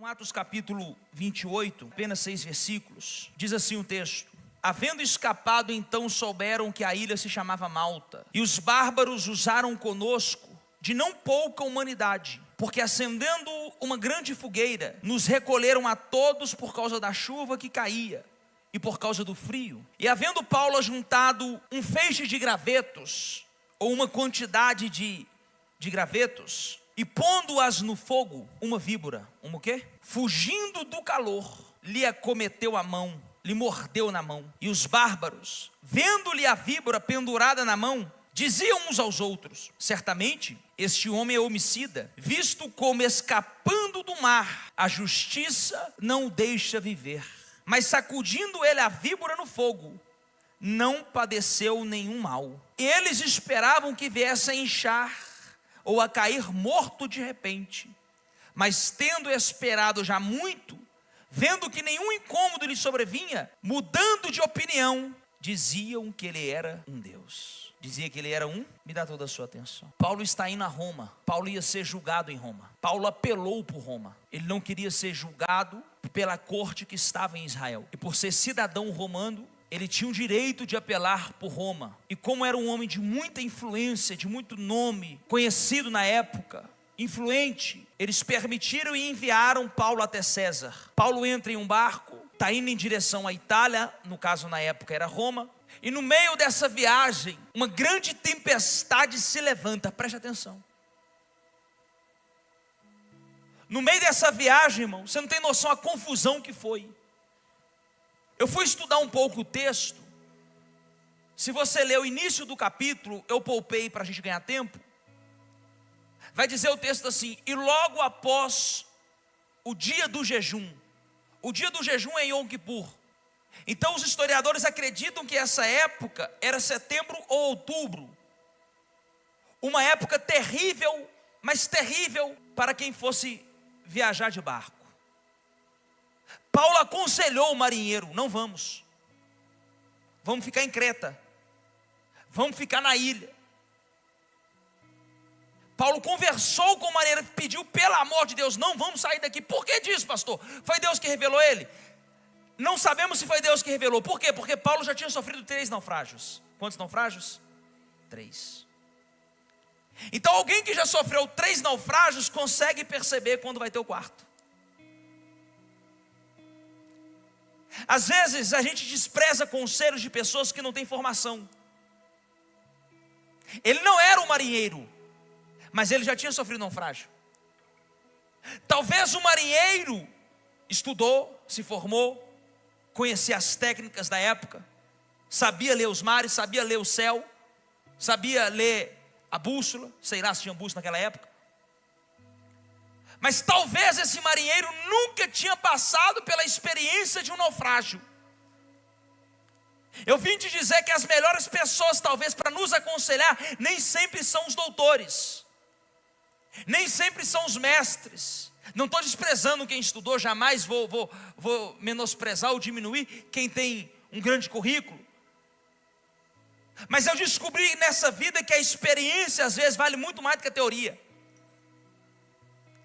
Atos capítulo 28, apenas 6 versículos, diz assim o texto: havendo escapado, então souberam que a ilha se chamava Malta, e os bárbaros usaram conosco de não pouca humanidade, porque acendendo uma grande fogueira, nos recolheram a todos por causa da chuva que caía, e por causa do frio. E havendo Paulo ajuntado um feixe de gravetos, ou uma quantidade de gravetos, e pondo-as no fogo, uma víbora, o quê? Fugindo do calor, lhe acometeu a mão, lhe mordeu na mão. E os bárbaros, vendo-lhe a víbora pendurada na mão, diziam uns aos outros: certamente este homem é homicida, visto como escapando do mar, a justiça não o deixa viver. Mas sacudindo ele a víbora no fogo, não padeceu nenhum mal. Eles esperavam que viesse a inchar ou a cair morto de repente, mas tendo esperado já muito, vendo que nenhum incômodo lhe sobrevinha, mudando de opinião, diziam que ele era um Deus. Dizia que ele era um? Me dá toda a sua atenção. Paulo está indo a Roma. Paulo ia ser julgado em Roma. Paulo apelou por Roma. Ele não queria ser julgado pela corte que estava em Israel. E por ser cidadão romano, ele tinha o direito de apelar por Roma. E como era um homem de muita influência, de muito nome, conhecido na época, influente, eles permitiram e enviaram Paulo até César. Paulo entra em um barco, está indo em direção à Itália, no caso na época era Roma. E no meio dessa viagem, uma grande tempestade se levanta. Preste atenção. No meio dessa viagem, irmão, você não tem noção a confusão que foi. Eu fui estudar um pouco o texto. Se você ler o início do capítulo, eu poupei para a gente ganhar tempo. Vai dizer o texto assim: e logo após o dia do jejum. O dia do jejum é Yom Kippur. Então os historiadores acreditam que essa época era setembro ou outubro. Uma época terrível, mas terrível para quem fosse viajar de barco. Paulo aconselhou o marinheiro: não vamos. Vamos ficar em Creta. Vamos ficar na ilha. Paulo conversou com o marinheiro, pediu: pelo amor de Deus, não vamos sair daqui. Por que disso, pastor? Foi Deus que revelou ele? Não sabemos se foi Deus que revelou. Por quê? Porque Paulo já tinha sofrido 3 naufrágios. Quantos naufrágios? 3. Então alguém que já sofreu 3 naufrágios consegue perceber quando vai ter o 4. Às vezes a gente despreza conselhos de pessoas que não têm formação. Ele não era um marinheiro, mas ele já tinha sofrido naufrágio. Talvez o marinheiro estudou, se formou, conhecia as técnicas da época, sabia ler os mares, sabia ler o céu, sabia ler a bússola, sei lá se tinha bússola naquela época. Mas talvez esse marinheiro nunca tinha passado pela experiência de um naufrágio. Eu vim te dizer que as melhores pessoas talvez para nos aconselhar nem sempre são os doutores, nem sempre são os mestres. Não estou desprezando quem estudou, jamais vou menosprezar ou diminuir quem tem um grande currículo. Mas eu descobri nessa vida que a experiência às vezes vale muito mais do que a teoria.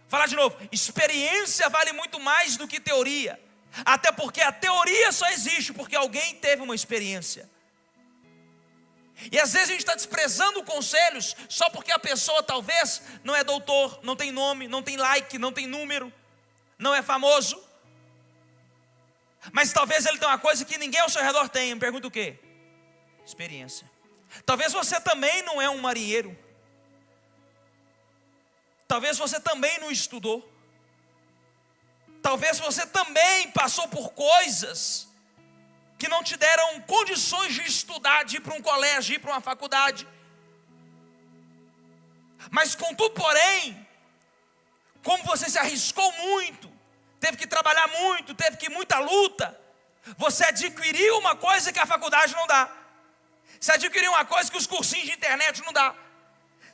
Falar de novo: experiência vale muito mais do que teoria. Até porque a teoria só existe porque alguém teve uma experiência. E às vezes a gente está desprezando conselhos só porque a pessoa talvez não é doutor, não tem nome, não tem like, não tem número, não é famoso. Mas talvez ele tenha uma coisa que ninguém ao seu redor tem. Me pergunta o quê? Experiência. Talvez você também não é um marinheiro. Talvez você também não estudou. Talvez você também passou por coisas que não te deram condições de estudar, de ir para um colégio, de ir para uma faculdade. Mas contudo, porém, como você se arriscou muito, teve que trabalhar muito, teve que ir muita luta, você adquiriu uma coisa que a faculdade não dá. Você adquiriu uma coisa que os cursinhos de internet não dá.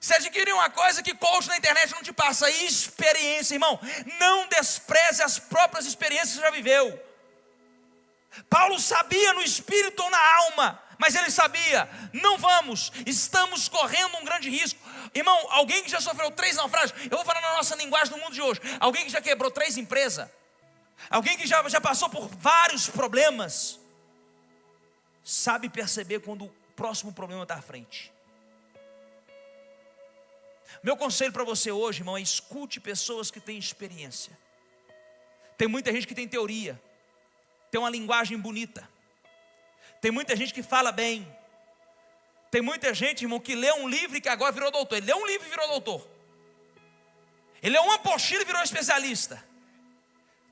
Você adquiriu uma coisa que coach na internet não te passa: experiência, irmão. Não despreze as próprias experiências que você já viveu. Paulo sabia no espírito ou na alma, mas ele sabia: não vamos, estamos correndo um grande risco. Irmão, alguém que já sofreu 3 naufrágios, eu vou falar na nossa linguagem do mundo de hoje, alguém que já quebrou 3 empresas, Alguém que já passou por vários problemas, sabe perceber quando o próximo problema está à frente. Meu conselho para você hoje, irmão, é escute pessoas que têm experiência. Tem muita gente que tem teoria, tem uma linguagem bonita, tem muita gente que fala bem, tem muita gente, irmão, que lê um livro e que agora virou doutor. Ele leu um livro e virou doutor. Ele leu uma apostila e virou especialista.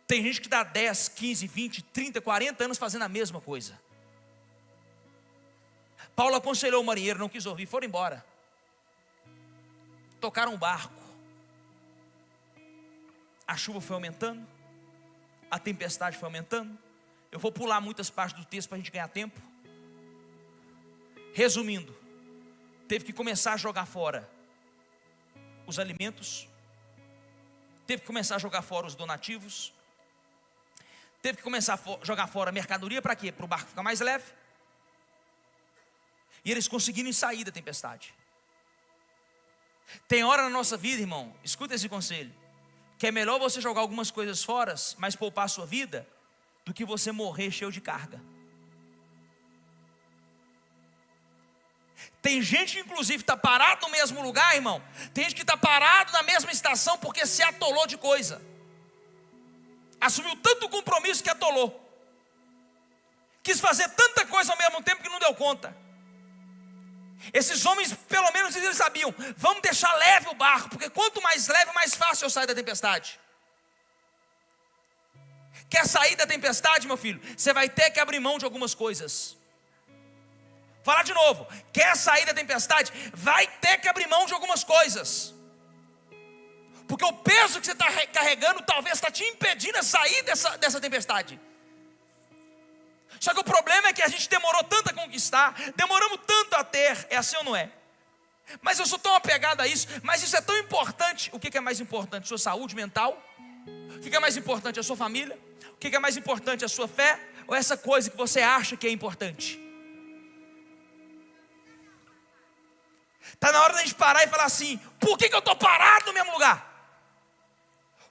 Tem gente que está 10, 15, 20, 30, 40 anos fazendo a mesma coisa. Paulo aconselhou o marinheiro, não quis ouvir, foram embora. Tocaram o barco. A chuva foi aumentando, a tempestade foi aumentando. Eu vou pular muitas partes do texto para a gente ganhar tempo. Resumindo, teve que começar a jogar fora os alimentos, teve que começar a jogar fora os donativos, teve que começar a jogar fora a mercadoria. Para quê? Para o barco ficar mais leve. E eles conseguiram sair da tempestade. Tem hora na nossa vida, irmão, escuta esse conselho, que é melhor você jogar algumas coisas fora, mas poupar a sua vida, do que você morrer cheio de carga. Tem gente que inclusive está parado no mesmo lugar, irmão. Tem gente que está parado na mesma estação porque se atolou de coisa. Assumiu tanto compromisso que atolou. Quis fazer tanta coisa ao mesmo tempo que não deu conta. Esses homens, pelo menos eles sabiam, vamos deixar leve o barco, porque quanto mais leve, mais fácil eu sair da tempestade. Quer sair da tempestade, meu filho? Você vai ter que abrir mão de algumas coisas. Falar de novo, quer sair da tempestade? Vai ter que abrir mão de algumas coisas. Porque o peso que você está carregando talvez está te impedindo a sair dessa tempestade. Só que o problema é que a gente demorou tanto a conquistar, demoramos tanto a ter, é assim ou não é? Mas eu sou tão apegado a isso, mas isso é tão importante. O que é mais importante? Sua saúde mental? O que é mais importante? A sua família? O que é mais importante? A sua fé? Ou essa coisa que você acha que é importante? Está na hora da gente parar e falar assim: por que eu estou parado no mesmo lugar?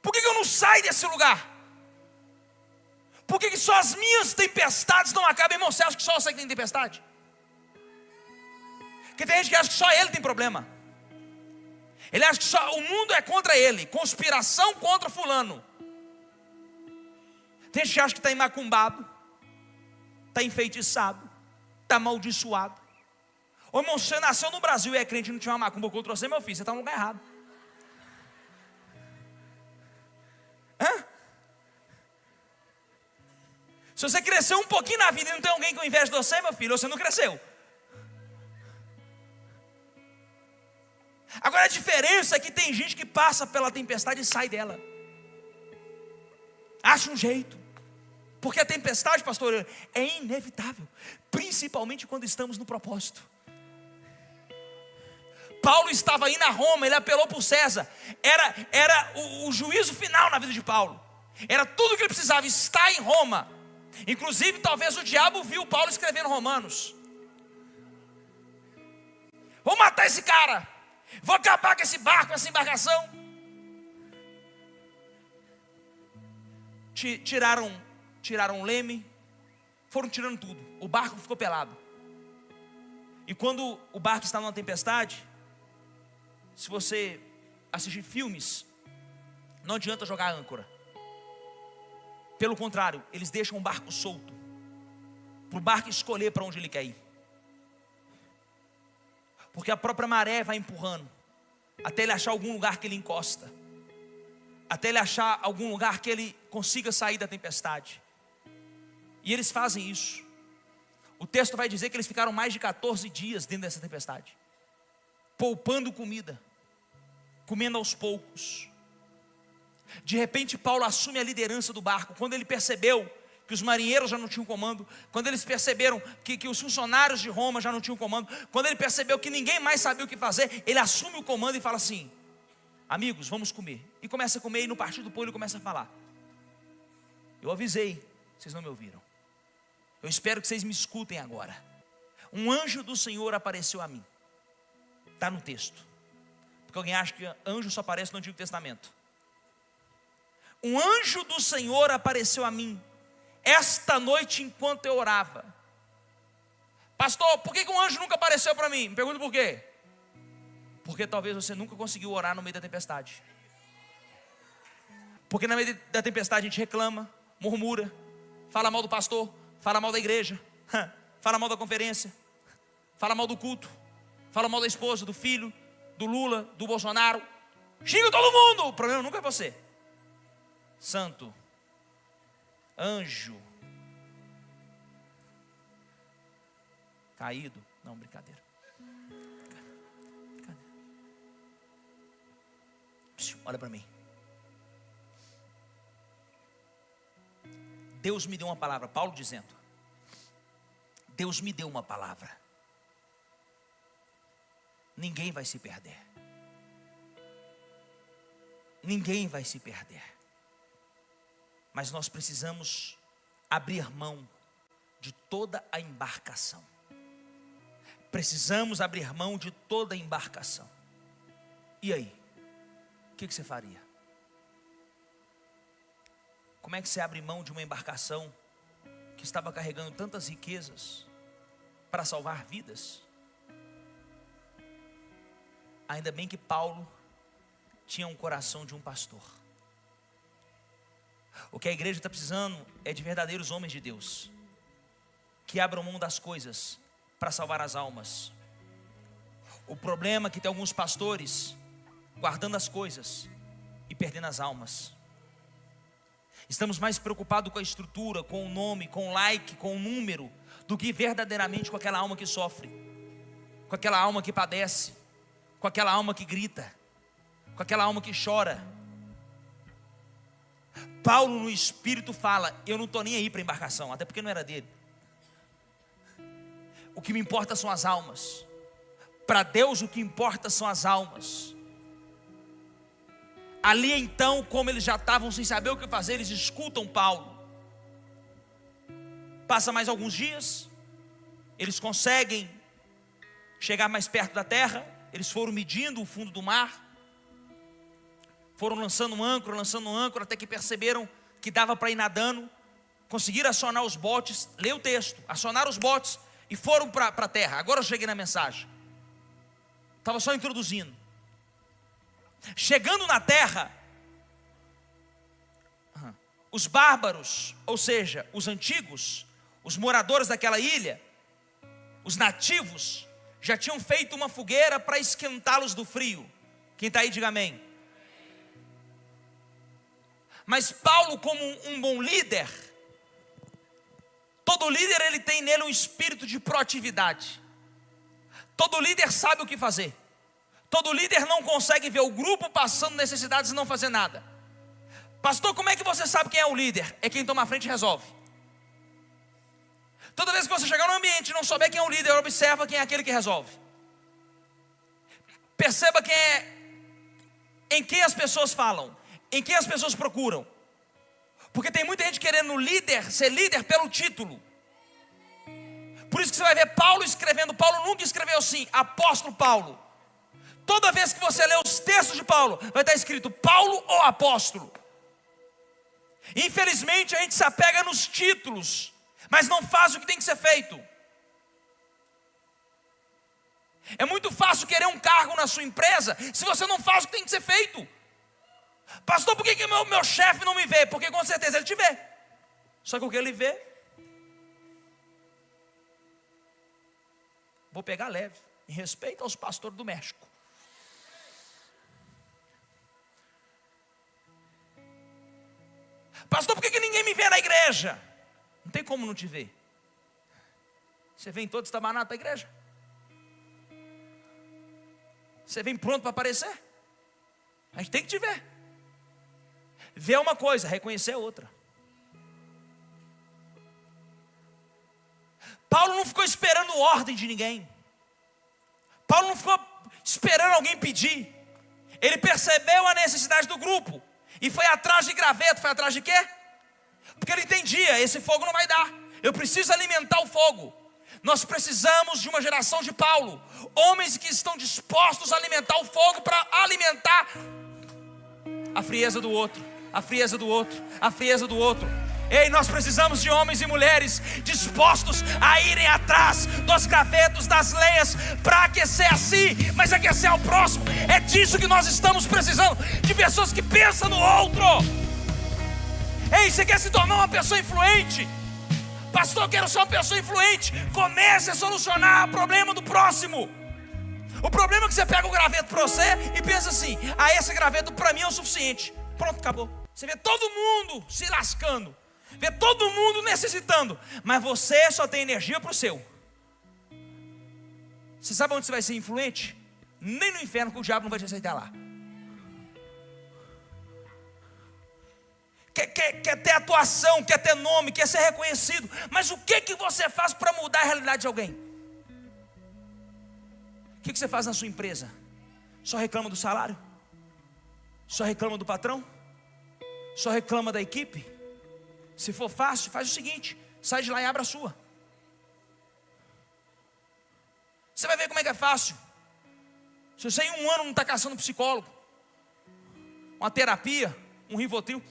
Por que eu não saio desse lugar? Por que só as minhas tempestades não acabam? Irmão, você acha que só você que tem tempestade? Porque tem gente que acha que só ele tem problema. Ele acha que só o mundo é contra ele. Conspiração contra fulano. Tem gente que acha que está macumbado, está enfeitiçado, está amaldiçoado. Ô irmão, você nasceu no Brasil e é crente e não tinha uma macumba contra você, meu filho, você está no lugar errado. Hã? Se você cresceu um pouquinho na vida e não tem alguém com inveja de você, meu filho, você não cresceu. Agora a diferença é que tem gente que passa pela tempestade e sai dela. Acha um jeito. Porque a tempestade, pastor, é inevitável. Principalmente quando estamos no propósito. Paulo estava indo a Roma, ele apelou para o César. Era o juízo final na vida de Paulo. Era tudo que ele precisava, estar em Roma. Inclusive, talvez o diabo viu Paulo escrevendo Romanos. Vou matar esse cara. Vou acabar com esse barco, essa embarcação. Tiraram o leme. Foram tirando tudo. O barco ficou pelado. E quando o barco está numa tempestade, se você assistir filmes, não adianta jogar âncora. Pelo contrário, eles deixam o barco solto, para o barco escolher para onde ele quer ir. Porque a própria maré vai empurrando, até ele achar algum lugar que ele encosta, até ele achar algum lugar que ele consiga sair da tempestade. E eles fazem isso. O texto vai dizer que eles ficaram mais de 14 dias dentro dessa tempestade, poupando comida, comendo aos poucos. De repente Paulo assume a liderança do barco. Quando ele percebeu que os marinheiros já não tinham comando, quando eles perceberam que os funcionários de Roma já não tinham comando, quando ele percebeu que ninguém mais sabia o que fazer, ele assume o comando e fala assim: amigos, vamos comer. E começa a comer, e no partir do pão ele começa a falar: eu avisei, vocês não me ouviram. Eu espero que vocês me escutem agora. Um anjo do Senhor apareceu a mim. Está no texto. Porque alguém acha que anjo só aparece no Antigo Testamento. um anjo do Senhor apareceu a mim esta noite enquanto eu orava. Pastor, por que um anjo nunca apareceu para mim? Me pergunta por quê. Porque talvez você nunca conseguiu orar no meio da tempestade. Porque no meio da tempestade a gente reclama, murmura, fala mal do pastor, fala mal da igreja, fala mal da conferência, fala mal do culto, fala mal da esposa, do filho, do Lula, do Bolsonaro, xinga todo mundo. O problema nunca é você. Santo, anjo, caído, não, brincadeira. Olha para mim. Deus me deu uma palavra, Paulo dizendo, Deus me deu uma palavra. Ninguém vai se perder. Ninguém vai se perder. Mas nós precisamos abrir mão de toda a embarcação. Precisamos abrir mão de toda a embarcação. E aí? O que você faria? Como é que você abre mão de uma embarcação que estava carregando tantas riquezas para salvar vidas? Ainda bem que Paulo tinha um coração de um pastor. O que a igreja está precisando é de verdadeiros homens de Deus, que abram mão das coisas para salvar as almas. O problema é que tem alguns pastores guardando as coisas e perdendo as almas. Estamos mais preocupados com a estrutura, com o nome, com o like, com o número, do que verdadeiramente com aquela alma que sofre, com aquela alma que padece, com aquela alma que grita, com aquela alma que chora. Paulo no Espírito fala, eu não estou nem aí para a embarcação, até porque não era dele. O que me importa são as almas. Para Deus o que importa são as almas. Ali então, como eles já estavam sem saber o que fazer, eles escutam Paulo. Passa mais alguns dias, eles conseguem chegar mais perto da terra. Eles foram medindo o fundo do mar, foram lançando um âncora, até que perceberam que dava para ir nadando. Conseguiram acionar os botes, lê o texto, acionaram os botes e foram para a terra. Agora eu cheguei na mensagem, estava só introduzindo. Chegando na terra, os bárbaros, ou seja, os antigos, os moradores daquela ilha, os nativos, já tinham feito uma fogueira para esquentá-los do frio. Quem está aí, diga amém. Mas Paulo, como um bom líder, todo líder ele tem nele um espírito de proatividade. Todo líder sabe o que fazer. Todo líder não consegue ver o grupo passando necessidades e não fazer nada. Pastor, como é que você sabe quem é o líder? É quem toma a frente e resolve. Toda vez que você chegar no ambiente e não souber quem é o líder, observa quem é aquele que resolve. Perceba em quem as pessoas falam, em quem as pessoas procuram. Porque tem muita gente querendo ser líder pelo título. Por isso que você vai ver Paulo escrevendo. Paulo nunca escreveu assim, apóstolo Paulo. Toda vez que você lê os textos de Paulo, vai estar escrito Paulo ou apóstolo. Infelizmente a gente se apega nos títulos, mas não faz o que tem que ser feito. É muito fácil querer um cargo na sua empresa, se você não faz o que tem que ser feito. Pastor, por que meu chefe não me vê? Porque com certeza ele te vê. Só que o que ele vê, vou pegar leve, em respeito aos pastores do México. Pastor, por que ninguém me vê na igreja? Não tem como não te ver. Você vem todo estabanado para a igreja? Você vem pronto para aparecer? A gente tem que te ver. Ver é uma coisa, reconhecer é outra. Paulo não ficou esperando ordem de ninguém. Paulo não ficou esperando alguém pedir. Ele percebeu a necessidade do grupo e foi atrás de graveto. Foi atrás de quê? Porque ele entendia, esse fogo não vai dar. Eu preciso alimentar o fogo. Nós precisamos de uma geração de Paulo, homens que estão dispostos a alimentar o fogo para alimentar a frieza do outro, a frieza do outro, a frieza do outro. Ei, nós precisamos de homens e mulheres dispostos a irem atrás dos gravetos, das lenhas, para aquecer a si, mas aquecer ao próximo. É disso que nós estamos precisando, de pessoas que pensam no outro. Ei, você quer se tornar uma pessoa influente? Pastor, eu quero ser uma pessoa influente. Comece a solucionar o problema do próximo. O problema é que você pega o graveto para você e pensa assim: ah, esse graveto para mim é o suficiente. Pronto, acabou. Você vê todo mundo se lascando, vê todo mundo necessitando, mas você só tem energia para o seu. Você sabe onde você vai ser influente? Nem no inferno, que o diabo não vai te aceitar lá. Quer ter atuação, quer ter nome, quer ser reconhecido, mas o que você faz para mudar a realidade de alguém? O que você faz na sua empresa? Só reclama do salário? Só reclama do patrão? Só reclama da equipe? Se for fácil, faz o seguinte: sai de lá e abre a sua. Você vai ver como é que é fácil. Se você em um ano não está caçando um psicólogo, uma terapia, um Rivotril.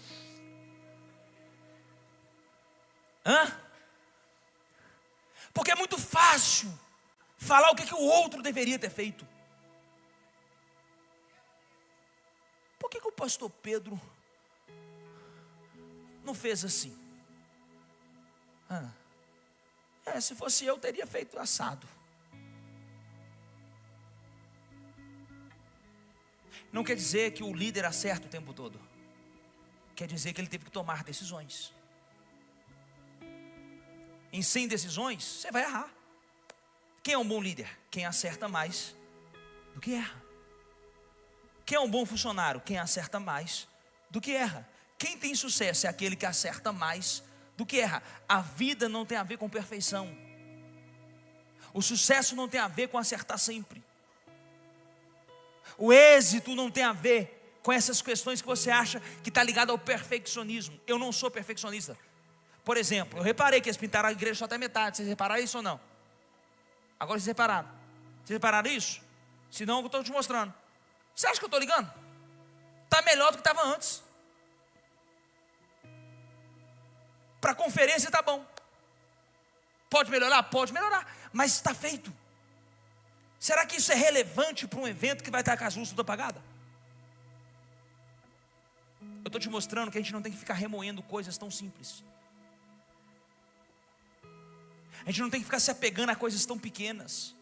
Porque é muito fácil falar o que o outro deveria ter feito. Por que o pastor Pedro não fez assim? Se fosse eu, teria feito assado. Não quer dizer que o líder acerta o tempo todo. Quer dizer que ele teve que tomar decisões. Em 100 decisões, você vai errar. Quem é um bom líder? Quem acerta mais do que erra. Quem é um bom funcionário? Quem acerta mais do que erra. Quem tem sucesso é aquele que acerta mais do que erra. A vida não tem a ver com perfeição. O sucesso não tem a ver com acertar sempre. O êxito não tem a ver com essas questões que você acha que está ligado ao perfeccionismo. Eu não sou perfeccionista. Por exemplo, eu reparei que eles pintaram a igreja só até metade. Vocês repararam isso ou não? Agora vocês repararam. Vocês repararam isso? Se não, eu estou te mostrando. Você acha que eu estou ligando? Está melhor do que estava antes. Para a conferência está bom. Pode melhorar? Pode melhorar. Mas está feito. Será que isso é relevante para um evento que vai estar com as luzes tudo apagadas? Eu estou te mostrando que a gente não tem que ficar remoendo coisas tão simples. A gente não tem que ficar se apegando a coisas tão pequenas.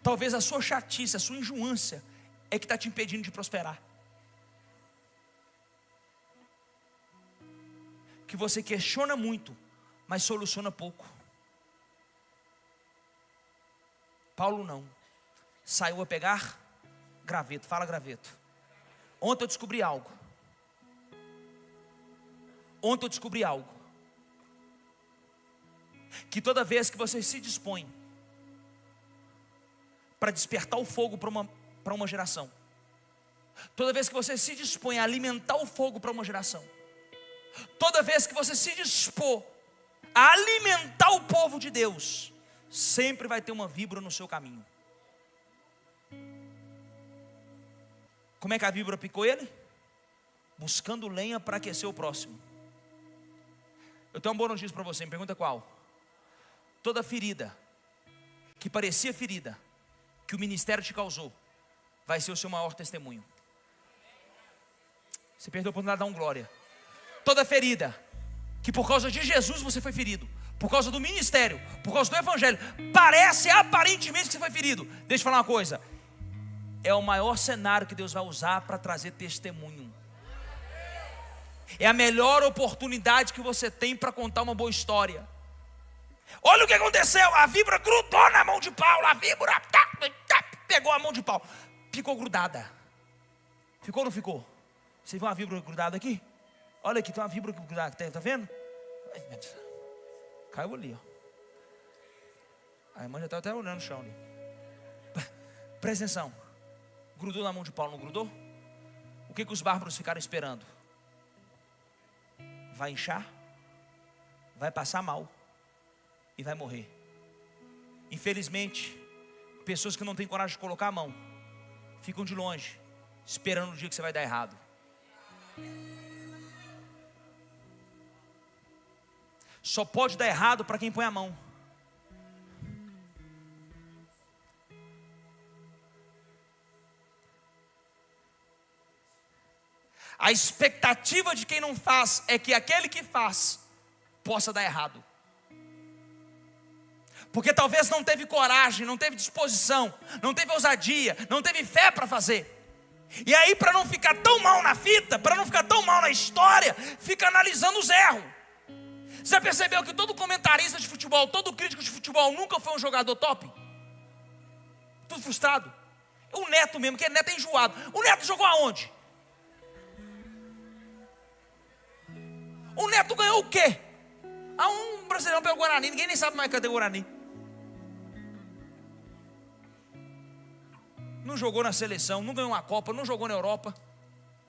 Talvez a sua chatice, a sua enjoância é que está te impedindo de prosperar. Que você questiona muito, mas soluciona pouco. Paulo não. Saiu a pegar graveto. Fala graveto. Ontem eu descobri algo. Que toda vez que você se dispõe para despertar o fogo para uma geração, toda vez que você se dispõe a alimentar o fogo para uma geração, toda vez que você se dispor a alimentar o povo de Deus, sempre vai ter uma víbora no seu caminho. Como é que a víbora picou ele? Buscando lenha para aquecer o próximo. Eu tenho uma boa notícia para você, me pergunta qual. Toda ferida que parecia ferida, que o ministério te causou, vai ser o seu maior testemunho. Você perdeu a oportunidade de dar um glória. Toda ferida que por causa de Jesus você foi ferido, por causa do ministério, por causa do evangelho, parece aparentemente que você foi ferido. Deixa eu falar uma coisa: é o maior cenário que Deus vai usar para trazer testemunho. É a melhor oportunidade que você tem para contar uma boa história. Olha o que aconteceu: a víbora grudou na mão de Paulo. A víbora pegou a mão de Paulo, ficou grudada. Ficou ou não ficou? Você viu uma víbora grudada aqui? Olha aqui, tem uma víbora grudada, tá vendo? Caiu ali, ó. A irmã já está até olhando no chão ali. Presta atenção. Grudou na mão de Paulo, não grudou? O que os bárbaros ficaram esperando? Vai inchar, vai passar mal e vai morrer. Infelizmente, pessoas que não têm coragem de colocar a mão ficam de longe, esperando o dia que você vai dar errado. Só pode dar errado para quem põe a mão. A expectativa de quem não faz é que aquele que faz possa dar errado. Porque talvez não teve coragem, não teve disposição, não teve ousadia, não teve fé para fazer. E aí, para não ficar tão mal na fita, para não ficar tão mal na história, fica analisando os erros. Você já percebeu que todo comentarista de futebol, todo crítico de futebol nunca foi um jogador top? Tudo frustrado. O Neto mesmo, que o Neto é enjoado. O Neto jogou aonde? O Neto ganhou o quê? Um brasileirão pelo Guarani, ninguém nem sabe mais cadê o Guarani. Não jogou na seleção, não ganhou uma Copa, não jogou na Europa,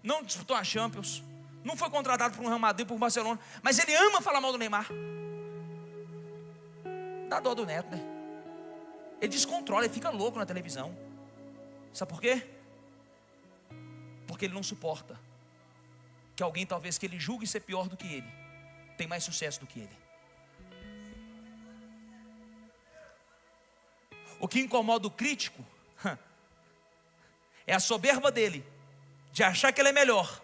não disputou a Champions, não foi contratado por um Real Madrid, por um Barcelona, mas ele ama falar mal do Neymar. Dá dó do Neto, né? Ele descontrola, ele fica louco na televisão. Sabe por quê? Porque ele não suporta que alguém talvez que ele julgue ser pior do que ele tem mais sucesso do que ele. O que incomoda o crítico é a soberba dele de achar que ele é melhor,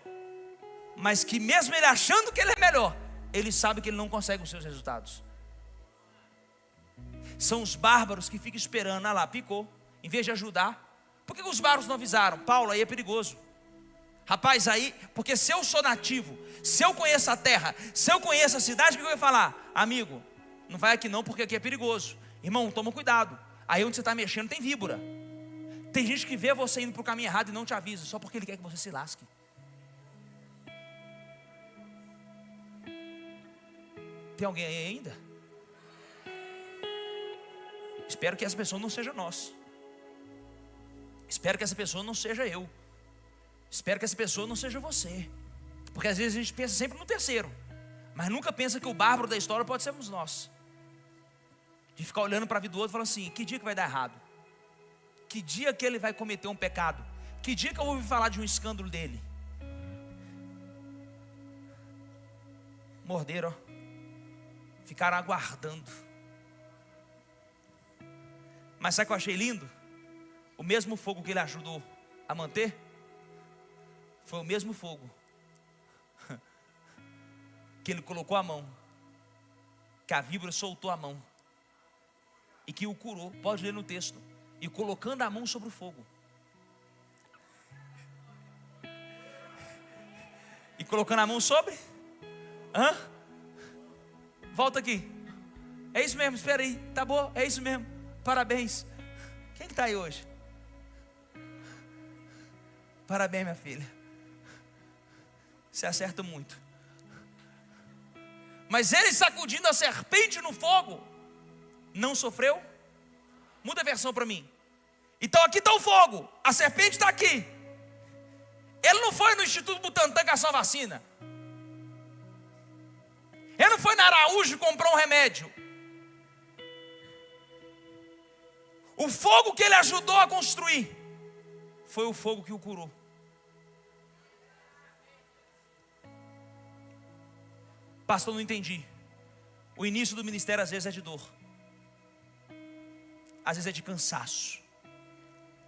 mas que mesmo ele achando que ele é melhor, ele sabe que ele não consegue os seus resultados. São os bárbaros que ficam esperando, lá, picou, em vez de ajudar. Por que os bárbaros não avisaram? Paulo, aí é perigoso. Rapaz, aí, porque se eu sou nativo, se eu conheço a terra, se eu conheço a cidade, o que eu ia falar? Amigo, não vai aqui não, porque aqui é perigoso. Irmão, toma cuidado. Aí onde você está mexendo tem víbora. Tem gente que vê você indo para o caminho errado e não te avisa, só porque ele quer que você se lasque. Tem alguém aí ainda? Espero que essa pessoa não seja nós. Espero que essa pessoa não seja eu. Espero que essa pessoa não seja você. Porque às vezes a gente pensa sempre no terceiro, mas nunca pensa que o bárbaro da história pode sermos nós. De ficar olhando para a vida do outro e falando assim: que dia que vai dar errado? Que dia que ele vai cometer um pecado? Que dia que eu vou ouvir falar de um escândalo dele? Morderam, ó. Ficaram aguardando. Mas sabe o que eu achei lindo? O mesmo fogo que ele ajudou a manter foi o mesmo fogo que ele colocou a mão, que a víbora soltou a mão e que o curou. Pode ler no texto. E colocando a mão sobre o fogo, e colocando a mão sobre volta aqui. É isso mesmo, espera aí, tá bom, é isso mesmo, parabéns. Quem que está aí hoje? Parabéns, minha filha. Você acerta muito. Mas ele, sacudindo a serpente no fogo, não sofreu? Muda a versão para mim. Então aqui está o fogo, a serpente está aqui. Ele não foi no Instituto Butantan caçar uma vacina. Ele não foi na Araújo e comprou um remédio. O fogo que ele ajudou a construir foi o fogo que o curou. Pastor, não entendi. O início do ministério às vezes é de dor, às vezes é de cansaço,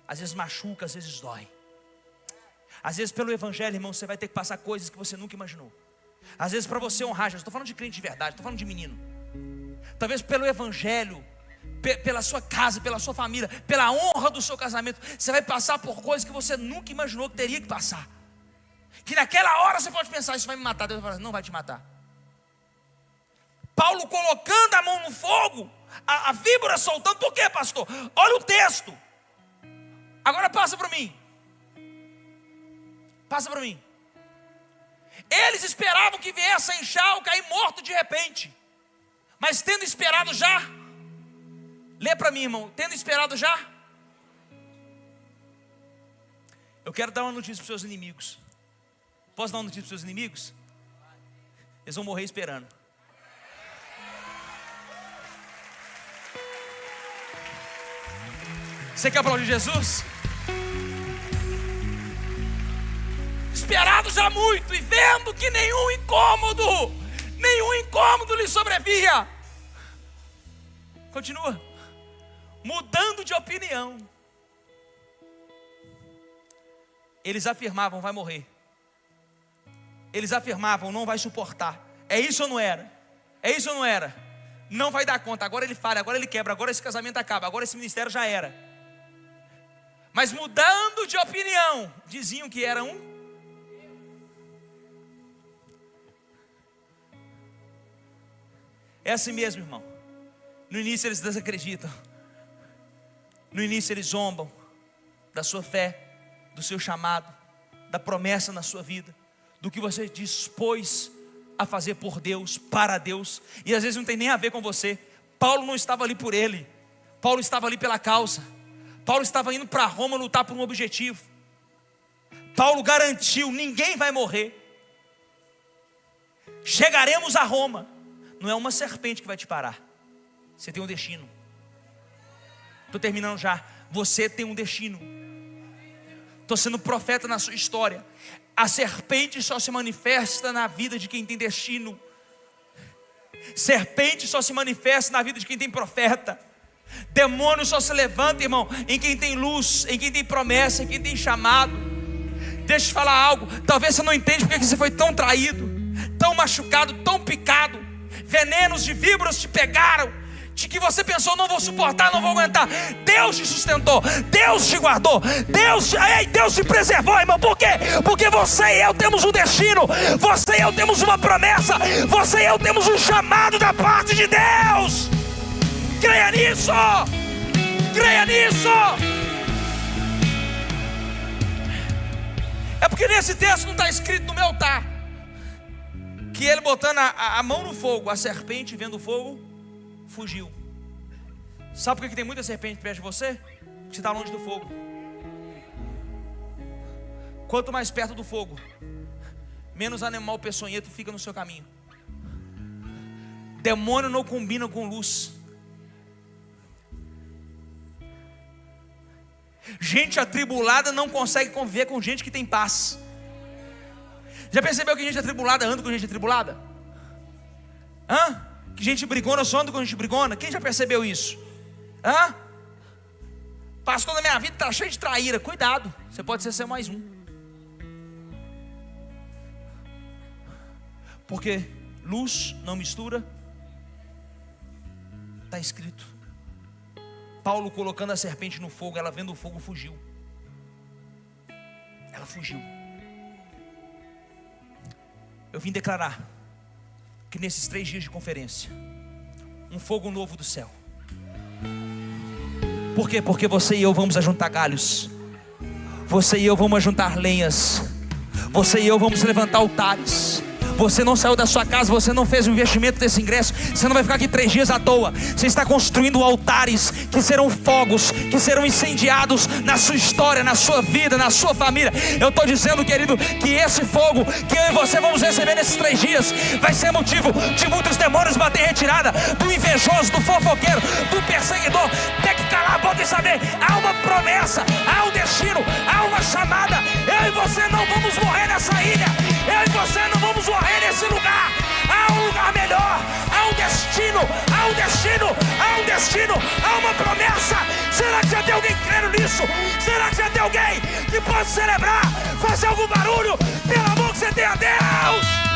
às vezes machuca, às vezes dói. Às vezes pelo evangelho, irmão, você vai ter que passar coisas que você nunca imaginou. Às vezes para você honrar, já estou falando de crente de verdade, estou falando de menino. Talvez pelo evangelho, pela sua casa, pela sua família, pela honra do seu casamento, você vai passar por coisas que você nunca imaginou que teria que passar. Que naquela hora você pode pensar: isso vai me matar. Deus vai falar: não vai te matar. Paulo colocando a mão no fogo, a víbora soltando. Por quê, pastor? Olha o texto. Agora passa para mim. Passa para mim. Eles esperavam que viesse a enxau, cair morto de repente. Mas tendo esperado já, lê para mim, irmão. Tendo esperado já, eu quero dar uma notícia para os seus inimigos. Posso dar uma notícia para os seus inimigos? Eles vão morrer esperando. Você quer aplaudir Jesus? desesperado já muito, e vendo que nenhum incômodo lhe sobrevia. Continua. Mudando de opinião, eles afirmavam: vai morrer. Eles afirmavam: não vai suportar. É isso ou não era? É isso ou não era? Não vai dar conta. Agora ele falha, agora ele quebra, agora esse casamento acaba, agora esse ministério já era. Mas mudando de opinião, diziam que era um. É assim mesmo, irmão. No início eles desacreditam. No início eles zombam da sua fé, do seu chamado, da promessa na sua vida, do que você dispôs a fazer por Deus, para Deus. E às vezes não tem nem a ver com você. Paulo não estava ali por ele. Paulo estava ali pela causa. Paulo estava indo para Roma lutar por um objetivo. Paulo garantiu: ninguém vai morrer. Chegaremos a Roma. Não é uma serpente que vai te parar. Você tem um destino. Estou terminando já. Você tem um destino. Estou sendo profeta na sua história. A serpente só se manifesta na vida de quem tem destino. Serpente só se manifesta na vida de quem tem profeta. Demônio só se levanta, irmão, em quem tem luz, em quem tem promessa, em quem tem chamado. Deixa eu te falar algo. Talvez você não entenda porque você foi tão traído, tão machucado, tão picado. Venenos de víboras te pegaram, de que você pensou: não vou suportar, não vou aguentar. Deus te sustentou, Deus te guardou, Deus te preservou, irmão. Por quê? Porque você e eu temos um destino, você e eu temos uma promessa, você e eu temos um chamado da parte de Deus. Creia nisso, creia nisso. É porque nesse texto não está escrito, no meu tá, que ele botando a mão no fogo, a serpente vendo o fogo, fugiu. Sabe por que tem muita serpente perto de você? Porque você está longe do fogo. Quanto mais perto do fogo, menos animal peçonhento fica no seu caminho. Demônio não combina com luz. Gente atribulada não consegue conviver com gente que tem paz. Já percebeu que gente atribulada anda com gente atribulada? Que gente brigona só anda com gente brigona? Quem já percebeu isso? Pastor, da minha vida está cheio de traíra. Cuidado, você pode ser mais um. Porque luz não mistura. Está escrito. Paulo colocando a serpente no fogo, ela vendo o fogo fugiu. Ela fugiu. Eu vim declarar que nesses 3 dias de conferência, um fogo novo do céu. Por quê? Porque você e eu vamos ajuntar galhos. Você e eu vamos ajuntar lenhas. Você e eu vamos levantar altares. Você não saiu da sua casa, você não fez o investimento desse ingresso. Você não vai ficar aqui 3 dias à toa. Você está construindo altares que serão fogos, que serão incendiados na sua história, na sua vida, na sua família. Eu estou dizendo, querido, que esse fogo que eu e você vamos receber nesses 3 dias vai ser motivo de muitos demônios bater retirada, do invejoso, do fofoqueiro, do perseguidor. Tem que calar a boca e saber: há uma promessa, há um destino, há uma chamada. Eu e você não vamos morrer nessa ilha. Eu e você não vamos morrer nesse lugar. Há um lugar melhor, há um destino, há um destino, há um destino, há uma promessa. Será que já tem alguém crendo nisso? Será que já tem alguém que pode celebrar, fazer algum barulho pelo amor que você tem a Deus?